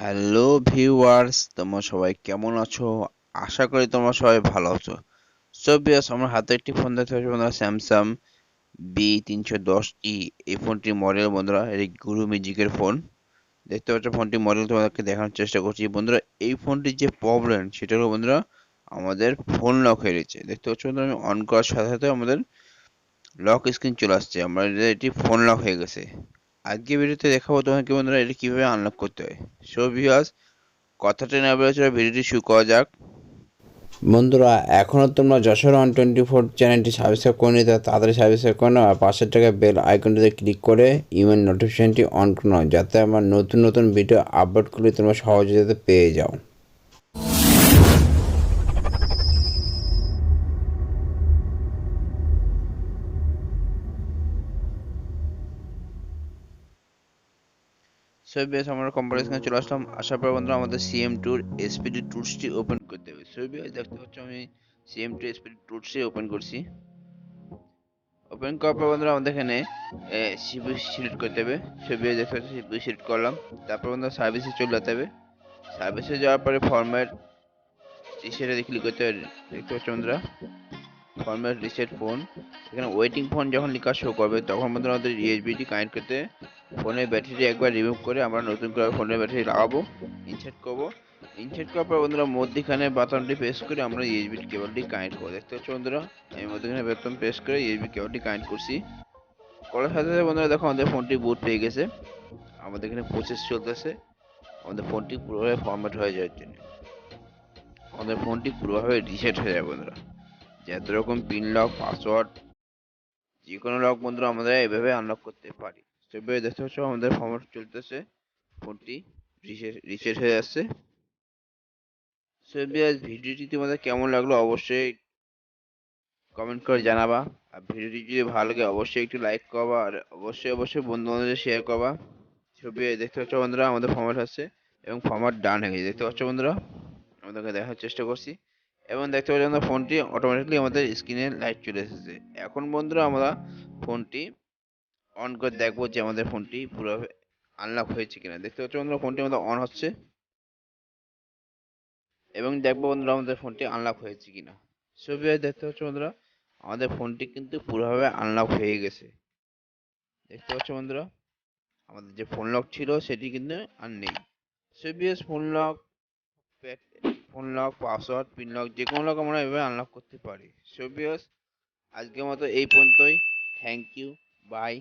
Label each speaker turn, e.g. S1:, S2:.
S1: Hello viewers, তোমরা সবাই কেমন আছো? আশা করি তোমরা সবাই ভালো আছো। সো ভিউয়ার্স, আমার হাতে একটি ফোন দেখতে পাচ্ছি বন্ধুরা, স্যামসাং B310E। এই ফোনটির মডেল বন্ধুরা, এটি গুরু মিউজিকের ফোন। দেখতে পাচ্ছ ফোনটির মডেল তোমাদেরকে দেখানোর চেষ্টা করছি বন্ধুরা। এই ফোনটির যে প্রবলেম সেটা হলো বন্ধুরা, আমাদের ফোন লক হয়ে গেছে। দেখতে পাচ্ছ বন্ধুরা, আমি অন করার সাথে সাথে আমাদের লক স্ক্রিন চলে আসছে, এটি ফোন লক হয়ে গেছে। আজকে ভিডিওতে দেখাবো তোমাকে বন্ধুরা এটি কিভাবে আনলক করতে হয়। সো ভিউয়ার্স, কথাটা না বলে চলো ভিডিওটি শুরু করা যাক।
S2: বন্ধুরা, এখনও তোমরা যশোর 124 চ্যানেলটি সাবস্ক্রাইব করে নিতে তাড়াতাড়ি সাবস্ক্রাইব করে নাও আর পাশের টাকা বেল আইকনটিতে ক্লিক করে ইমেল নোটিফিকেশনটি অন করে নাও, যাতে আমার নতুন নতুন ভিডিও আপলোড করলে তোমরা সহজে যাতে পেয়ে যাও।
S1: সো বেশ, আমরা কম্পিউটার স্ক্রিনে চলে আসলাম। আসার পর বন্ধুরা আমাদের সিএম2 এর এসপিডি টুলসটি ওপেন করতে হবে। সো বেশ, দেখতে পাচ্ছ আমি সিএম2 এসপিডি টুলসটি ওপেন করছি। ওপেন করার পর বন্ধুরা আমাদের এখানে সিপিইউ সিলেক্ট করতে হবে। সো বেশ, দেখতে পাচ্ছ সিপিইউ সিলেক্ট করলাম। তারপর বন্ধুরা সার্ভিসে চলে যেতে হবে। সার্ভিসে যাওয়ার পরে ফরম্যাট রিসেটে ক্লিক করতে হবে। দেখতে পাচ্ছ বন্ধুরা, ফরম্যাট রিসেট ফোন। এখানে ওয়েটিং ফোন যখন লেখা শো করবে তখন বন্ধুরা আমাদের ইউএসবিটি কানেক্ট করতে, ফোনের ব্যাটারি একবার রিমুভ করে আমরা নতুন করে ফোনের ব্যাটারি লাগাবো, ইনসার্ট করব। ইনসার্ট করার পর বন্ধুরা মধ্যখানে বাটনটি প্রেস করে আমরা ইউএসবি কেবলটি কানেক্ট করবো। দেখতে পাচ্ছ বন্ধুরা, আমি মধ্যখানে বাটন প্রেস করে ইউএসবি কেবলটি কানেক্ট করছি। করার সাথে সাথে বন্ধুরা দেখো আমাদের ফোনটি বুট পেয়ে গেছে। আমাদের এখানে প্রসেস চলতেছে আমাদের ফোনটি পুরোভাবে ফরম্যাট হয়ে যাওয়ার জন্য। আমাদের ফোনটি পুরোভাবে রিসেট হয়ে যাবে বন্ধুরা। যত রকম পিন লক, পাসওয়ার্ড, যে কোনো লক বন্ধুরা আমরা এভাবে আনলক করতে পারি। সেভাবে দেখতে পাচ্ছ আমাদের ফরম্যাট চলতেছে, ফোনটি রিসেট হয়ে যাচ্ছে। সেভাবে ভিডিওটি তোমাদের কেমন লাগলো অবশ্যই কমেন্ট করে জানাবা। আর ভিডিওটি যদি ভালো লাগে অবশ্যই একটু লাইক করবা, আর অবশ্যই বন্ধু বান্ধবদের শেয়ার করবা। ছবি দেখতে পাচ্ছ বন্ধুরা আমাদের ফরম্যাট আছে এবং ফরম্যাট ডান হয়ে গেছে। দেখতে পাচ্ছ বন্ধুরা, আমাদেরকে দেখার চেষ্টা করছি এবং দেখতে পাচ্ছি আমরা ফোনটি অটোমেটিকলি আমাদের স্ক্রিনে লাইট চলে এসেছে। এখন বন্ধুরা আমরা ফোনটি অন করে দেখবো যে আমাদের ফোনটি পুরো আনলক হয়েছে কিনা। দেখতে পাচ্ছ বন্ধুরা, ফোনটি আমাদের অন হচ্ছে এবং দেখবো বন্ধুরা আমাদের ফোনটি আনলক হয়েছে কিনা। ছবি দেখতে পাচ্ছ বন্ধুরা, আমাদের ফোনটি কিন্তু পুরোভাবে আনলক হয়ে গেছে। দেখতে পাচ্ছ বন্ধুরা, আমাদের যে ফোন লক ছিল সেটি কিন্তু আর নেই। CBS phone lock, password, pin lock, যে কোনো লক আমরা এভাবে আনলক করতে পারি। সিবিএস আজকের মতো এই পর্যন্তই। Thank you, by.